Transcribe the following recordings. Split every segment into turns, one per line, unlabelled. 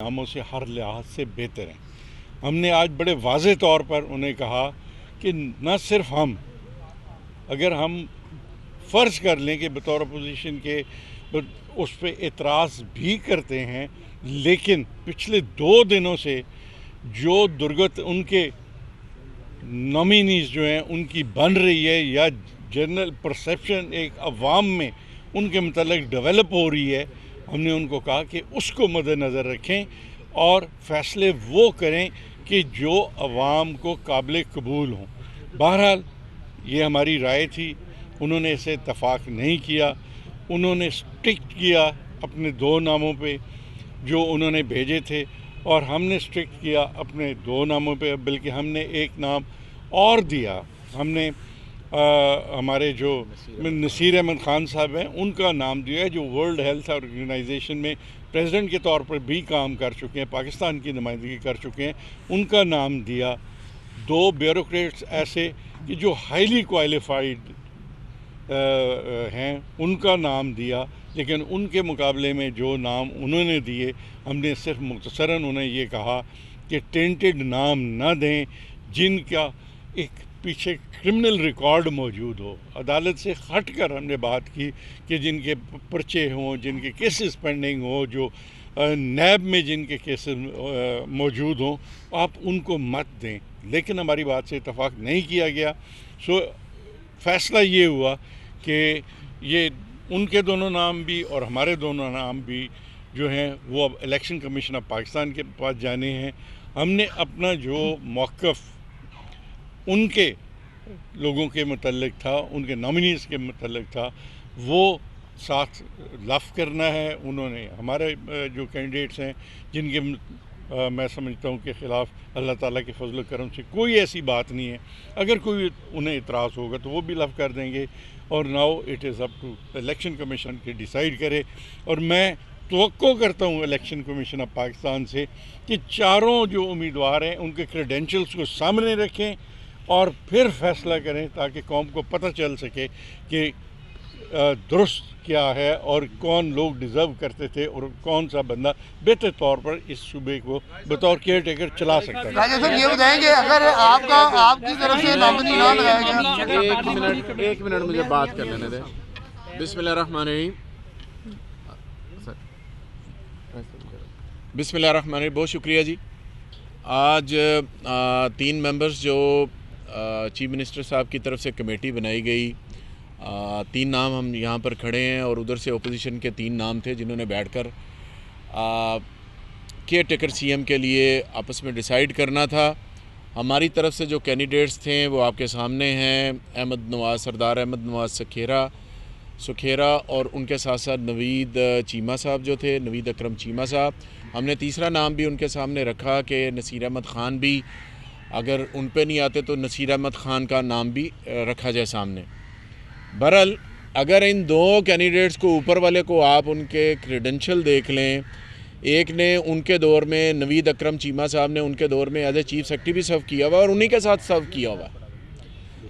ناموں سے ہر لحاظ سے بہتر ہیں۔ ہم نے آج بڑے واضح طور پر انہیں کہا کہ نہ صرف اگر ہم فرض کر لیں کہ بطور اپوزیشن کے اس پہ اعتراض بھی کرتے ہیں، لیکن پچھلے 2 دنوں سے جو درگت ان کے نامینیز جو ہیں ان کی بن رہی ہے یا جنرل پرسیپشن ایک عوام میں ان کے متعلق ڈیولپ ہو رہی ہے، ہم نے ان کو کہا کہ اس کو مد نظر رکھیں اور فیصلے وہ کریں کہ جو عوام کو قابل قبول ہوں۔ بہرحال یہ ہماری رائے تھی، انہوں نے اسے اتفاق نہیں کیا، انہوں نے اسٹرکٹ کیا اپنے 2 ناموں پہ جو انہوں نے بھیجے تھے، اور ہم نے اسٹرکٹ کیا اپنے 2 ناموں پہ، بلکہ ہم نے ایک نام اور دیا۔ ہم نے ہمارے جو نصیر احمد خان صاحب ہیں ان کا نام دیا ہے، جو ورلڈ ہیلتھ آرگنائزیشن میں پریزیڈنٹ کے طور پر بھی کام کر چکے ہیں، پاکستان کی نمائندگی کر چکے ہیں، ان کا نام دیا۔ 2 بیوروکریٹس ایسے کہ جو ہائیلی کوالیفائڈ ہیں، ان کا نام دیا، لیکن ان کے مقابلے میں جو نام انہوں نے دیے، ہم نے صرف مختصراً انہیں یہ کہا کہ ٹینٹڈ نام نہ دیں جن کا ایک پیچھے کرمنل ریکارڈ موجود ہو۔ عدالت سے ہٹ کر ہم نے بات کی کہ جن کے پرچے ہوں، جن کے کیسز پینڈنگ ہوں، جو نیب میں جن کے کیسز موجود ہوں، آپ ان کو مت دیں، لیکن ہماری بات سے اتفاق نہیں کیا گیا۔ فیصلہ یہ ہوا کہ یہ ان کے دونوں نام بھی اور ہمارے دونوں نام بھی جو ہیں وہ اب الیکشن کمیشن آف پاکستان کے پاس جانے ہیں۔ ہم نے اپنا جو موقف ان کے لوگوں کے متعلق تھا، ان کے نامینیز کے متعلق تھا، وہ ساتھ لف کرنا ہے۔ انہوں نے ہمارے جو کینڈیڈیٹس ہیں جن کے میں سمجھتا ہوں کہ خلاف اللہ تعالیٰ کے فضل و کرم سے کوئی ایسی بات نہیں ہے، اگر کوئی انہیں اعتراض ہوگا تو وہ بھی لف کر دیں گے، اور now it is up to election commission کے ڈیسائیڈ کرے۔ اور میں توقع کرتا ہوں الیکشن کمیشن آف پاکستان سے کہ چاروں جو امیدوار ہیں ان کے کریڈینشلز کو سامنے رکھیں اور پھر فیصلہ کریں، تاکہ قوم کو پتہ چل سکے کہ درست کیا ہے اور کون لوگ ڈیزرو کرتے تھے اور کون سا بندہ بہتر طور پر اس صوبے کو بطور کیئر ٹیکر چلا سکتا ہے۔
راجہ صاحب یہ بتائیں کہ اگر آپ کی طرف سے نامزدگی نہ لگایا گیا،
ایک منٹ مجھے بات کر لینے دیں۔ بسم اللہ الرحمن الرحیم۔ بسم اللہ الرحمن الرحیم، بہت شکریہ جی۔ آج 3 ممبرز جو چیف منسٹر صاحب کی طرف سے کمیٹی بنائی گئی، 3 نام ہم یہاں پر کھڑے ہیں، اور ادھر سے اپوزیشن کے 3 نام تھے جنہوں نے بیٹھ کر کیئر ٹیکر سی ایم کے لیے آپس میں ڈیسائیڈ کرنا تھا۔ ہماری طرف سے جو کینڈیڈیٹس تھے وہ آپ کے سامنے ہیں، سردار احمد نواز سکھیرا اور ان کے ساتھ ساتھ نوید چیمہ صاحب جو تھے، نوید اکرم چیمہ صاحب۔ ہم نے تیسرا نام بھی ان کے سامنے رکھا کہ نصیر احمد خان بھی، اگر ان پہ نہیں آتے تو نصیر احمد خان کا نام بھی رکھا جائے سامنے۔ بہرحال اگر ان 2 کینڈیڈیٹس کو اوپر والے کو آپ ان کے کریڈنشل دیکھ لیں، ایک نے ان کے دور میں، نوید اکرم چیمہ صاحب نے ان کے دور میں ایز اے چیف سیکرٹری بھی سرو کیا ہوا ہے اور انہی کے ساتھ سرو کیا ہوا ہے،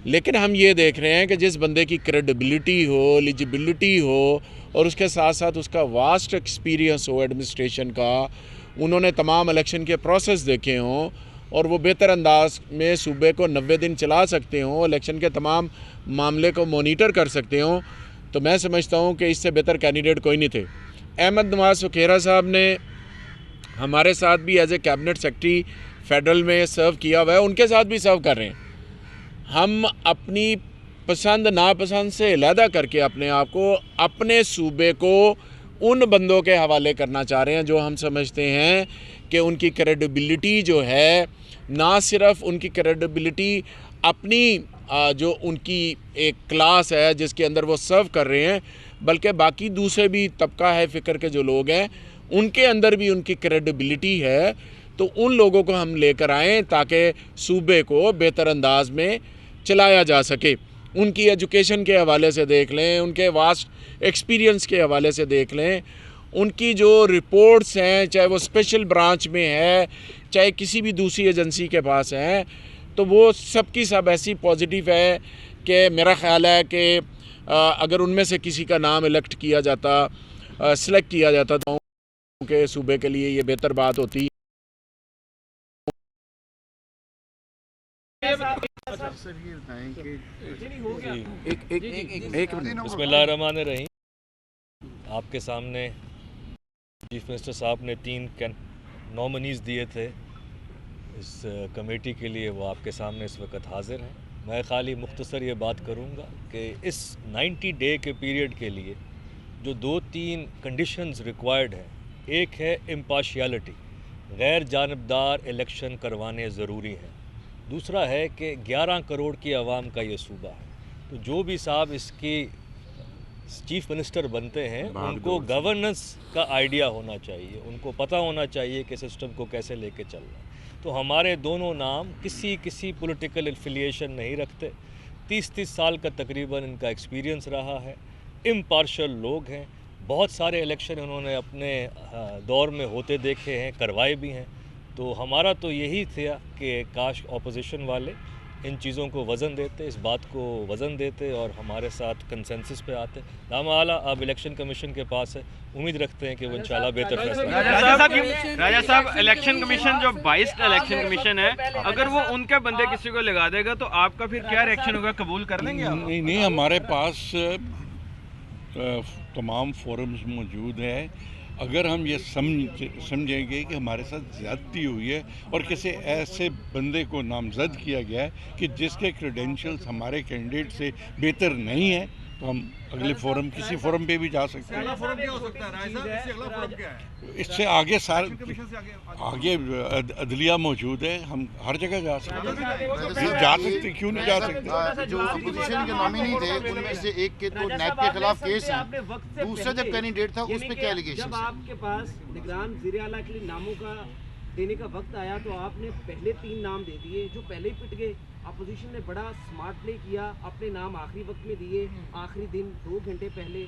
لیکن ہم یہ دیکھ رہے ہیں کہ جس بندے کی کریڈیبلٹی ہو، ایلیجیبلٹی ہو، اور اس کے ساتھ ساتھ اس کا واسٹ ایکسپیرینس ہو ایڈمنسٹریشن کا، انہوں نے تمام الیکشن کے پروسیس دیکھے ہوں اور وہ بہتر انداز میں صوبے کو 90 دن چلا سکتے ہوں، الیکشن کے تمام معاملے کو مانیٹر کر سکتے ہوں، تو میں سمجھتا ہوں کہ اس سے بہتر کینڈیڈیٹ کوئی نہیں تھے۔ احمد نواز سکھیرا صاحب نے ہمارے ساتھ بھی as a cabinet secretary federal میں سرو کیا ہوا ہے، ان کے ساتھ بھی سرو کر رہے ہیں۔ ہم اپنی پسند ناپسند سے علیحدہ کر کے اپنے آپ کو، اپنے صوبے کو ان بندوں کے حوالے کرنا چاہ رہے ہیں جو ہم سمجھتے ہیں کہ ان کی کریڈیبلٹی جو ہے، نہ صرف ان کی کریڈیبلٹی اپنی جو ان کی ایک کلاس ہے جس کے اندر وہ سرو کر رہے ہیں، بلکہ باقی دوسرے بھی طبقہ ہے فکر کے جو لوگ ہیں ان کے اندر بھی ان کی کریڈیبلٹی ہے، تو ان لوگوں کو ہم لے کر آئیں تاکہ صوبے کو بہتر انداز میں چلایا جا سکے۔ ان کی ایجوکیشن کے حوالے سے دیکھ لیں، ان کے واسٹ ایکسپیرینس کے حوالے سے دیکھ لیں، ان کی جو رپورٹس ہیں، چاہے وہ اسپیشل برانچ میں ہے، چاہے کسی بھی دوسری ایجنسی کے پاس ہیں، تو وہ سب کی سب ایسی پازیٹیو ہے کہ میرا خیال ہے کہ اگر ان میں سے کسی کا نام الیکٹ کیا جاتا، سلیکٹ کیا جاتا تو کہ صوبے کے لیے یہ بہتر بات ہوتی ہے.
بسم اللہ الرحمن الرحیم. آپ کے سامنے چیف منسٹر صاحب نے 3 نامنیز دیے تھے اس کمیٹی کے لیے, وہ آپ کے سامنے اس وقت حاضر ہیں. میں خالی مختصر یہ بات کروں گا کہ اس 90 ڈے کے پیریڈ کے لیے جو 2-3 کنڈیشنز ریکوائرڈ ہیں, ایک ہے امپارشیلٹی, غیر جانبدار الیکشن کروانے ضروری ہیں. دوسرا ہے کہ 11 کروڑ کی عوام کا یہ صوبہ ہے, تو جو بھی صاحب اس کی چیف منسٹر بنتے ہیں ان کو گورننس کا آئیڈیا ہونا چاہیے, ان کو پتہ ہونا چاہیے کہ سسٹم کو کیسے لے کے چلنا ہے. تو ہمارے دونوں نام کسی پولیٹیکل افیلیشن نہیں رکھتے, 30 سال کا تقریباً ان کا ایکسپیرینس رہا ہے, امپارشل لوگ ہیں. بہت سارے الیکشن انہوں نے اپنے دور میں ہوتے دیکھے ہیں, کروائے بھی ہیں. تو ہمارا تو یہی تھا کہ کاش اپوزیشن والے ان چیزوں کو وزن دیتے, اس بات کو وزن دیتے اور ہمارے ساتھ کنسنسس پہ آتے. دامہ اعلیٰ اب الیکشن کمیشن کے پاس ہے, امید رکھتے ہیں کہ وہ انشاءاللہ بہتر فیصلہ.
راجہ صاحب, الیکشن کمیشن جو 22 الیکشن کمیشن ہے, اگر وہ ان کے بندے کسی کو لگا دے گا تو آپ کا پھر کیا ریئیکشن ہوگا, قبول کر لیں گے؟
نہیں, ہمارے پاس تمام فورمز موجود ہیں. اگر ہم یہ سمجھیں گے کہ ہمارے ساتھ زیادتی ہوئی ہے اور کسی ایسے بندے کو نامزد کیا گیا ہے کہ جس کے کریڈینشلز ہمارے کینڈیڈیٹ سے بہتر نہیں ہیں, تو ہم اگلے فورم کسی فورم پہ بھی جا سکتے ہیں. اس سے آگے آگے عدلیہ موجود ہے, ہم ہر جگہ جا سکتے, کیوں نہیں جا سکتے.
جو اپوزیشن کے نامینی تھے ان میں سے ایک کے تو نیب کے خلاف کیس ہے, دوسرا جب کینڈیڈیٹ تھا اس پہ کیا ایلیگیشن؟
جب آپ کے پاس نگران وزیر اعلیٰ کے لیے ناموں کا دینے کا وقت آیا تو آپ نے پہلے 3 نام دے دیے جو پہلے ہی پٹ گئے. اپوزیشن نے بڑا سمارٹ پلے کیا, اپنے نام آخری وقت میں دیے, آخری دن 2 گھنٹے پہلے.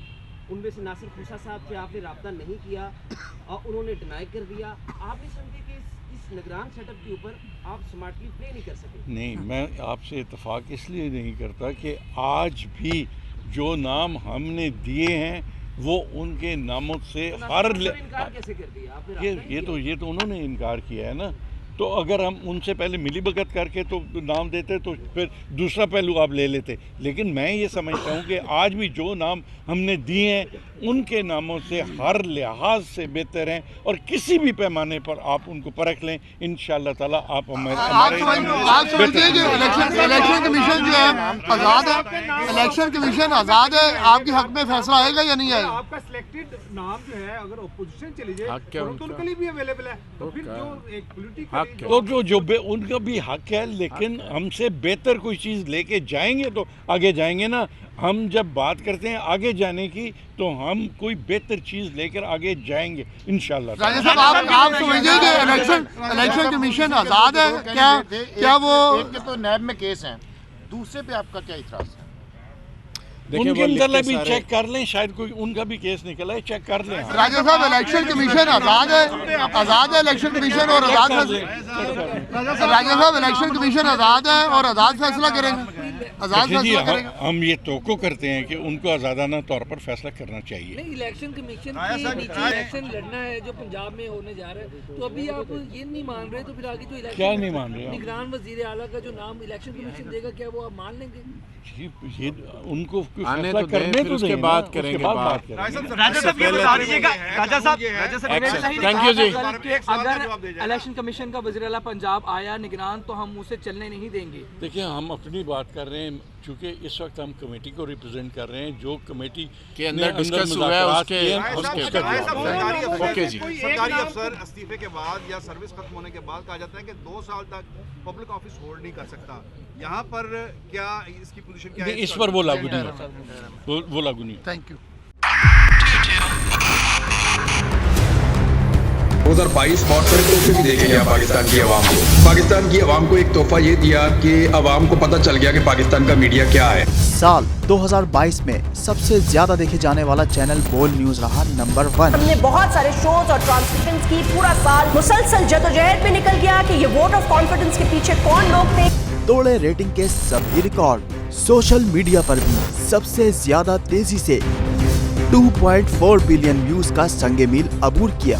ان میں سے ناصر خوسا صاحب سے آپ نے رابطہ نہیں کیا اور انہوں نے ڈینائی کر دیا. آپ نے سمجھے کہ اس نگران سیٹ اپ کے اوپر آپ سمارٹلی پلے نہیں کر سکے؟ نہیں,
میں آپ سے اتفاق اس لیے نہیں کرتا کہ آج بھی جو نام ہم نے دیے ہیں وہ ان کے ناموں سے
انکار کیسے کر دیا؟
یہ تو انہوں نے انکار کیا ہے نا. تو اگر ہم ان سے پہلے ملی بھگت کر کے تو نام دیتے تو پھر دوسرا پہلو آپ لے لیتے. لیکن میں یہ سمجھتا ہوں کہ آج بھی جو نام ہم نے دیے ہیں ان کے ناموں سے ہر لحاظ سے بہتر ہیں, اور کسی بھی پیمانے پر آپ ان کو پرکھ لیں, انشاءاللہ تعالیٰ آپ
سمجھتے ہیں کہ الیکشن کمیشن جو ہے آزاد ہے, الیکشن کمیشن آزاد ہے, آپ کے حق میں فیصلہ آئے گا یا نہیں آئے گا؟
آپ کا سلیکٹڈ نام جو ہے اگر اپوزیشن چلی جائے تو ان کے لیے بھی اویلیبل ہے, تو پھر جو ایک پولیٹیکل
تو جو ان کا بھی حق ہے, لیکن ہم سے بہتر کوئی چیز لے کے جائیں گے تو آگے جائیں گے نا. ہم جب بات کرتے ہیں آگے جانے کی تو ہم کوئی بہتر چیز لے کر آگے جائیں گے انشاءاللہ.
راجہ صاحب, آپ سمجھیں کہ الیکشن کمیشن آزاد ہے کیا وہ ایک کے تو نیب میں کیس ہیں, دوسرے پہ آپ کا کیا اعتراض ہے؟
ان کے اندر بھی چیک کر لیں, شاید کوئی ان کا بھی کیس نکلا ہے, چیک کر لیں.
راجہ صاحب, الیکشن کمیشن آزاد ہے الیکشن کمیشن, اور راجہ صاحب الیکشن کمیشن آزاد ہے اور آزاد فیصلہ کریں گے, آزاد فیصلہ کریں گے.
ہم یہ توقع کرتے ہیں کہ ان کو آزادانہ طور پر فیصلہ کرنا چاہیے.
نہیں, الیکشن کمیشن کی نیچے الیکشن لڑنا ہے جو پنجاب میں ہونے جا رہا ہے, تو ابھی آپ یہ نہیں مان رہے, تو پھر آگے جو الیکشن
کیا نہیں مان رہے,
نگران وزیر اعلیٰ کا جو نام الیکشن کمیشن دے گا کیا وہ آپ مان لیں گے؟
یہ ان کو
آنے تو دیں, پھر اس کے بعد کریں گے بات.
راجہ صاحب یہ بتا دیجیے گا, راجہ صاحب
تھینک یو جی.
اگر الیکشن کمیشن کا وزیر اعلیٰ پنجاب آیا نگران تو ہم اسے چلنے نہیں دیں گے.
دیکھیں, ہم اپنی بات کر رہے ہیں, چونکہ اس وقت ہم کمیٹی کو ریپرزینٹ کر رہے ہیں, جو کمیٹی
کے اندر ڈسکس ہوا ہے اس کے اوکے جی.
سرکاری افسر استعفے کے بعد یا سروس ختم ہونے کے بعد کہا جاتا ہے کہ 2 سال تک پبلک آفس ہولڈ نہیں کر سکتا. یہاں پر کیا اس کی پوزیشن کیا ہے؟
اس پر وہ لاگو نہیں, وہ لاگو نہیں.
Thank you.
2022 بہت بڑے تحفے بھی دیکھے گیا پاکستان کی عوام کو. پاکستان کی عوام کو ایک تحفہ یہ دیا کہ عوام کو پتہ چل گیا کہ پاکستان کا میڈیا کیا ہے.
سال 2022 میں سب سے زیادہ دیکھے جانے والا چینل بول نیوز رہا نمبر 1.
ہم نے بہت سارے شوز اور ٹرانسمیشنز کی, پورا سال مسلسل جدوجہد میں نکل گیا کہ یہ ووٹ آف کانفیڈنس کے پیچھے کون لوگ تھے.
توڑے ریٹنگ کے سبھی ریکارڈ. سوشل میڈیا پر بھی سب سے زیادہ تیزی سے 2.4 بلین ویوز کا سنگ میل عبور کیا.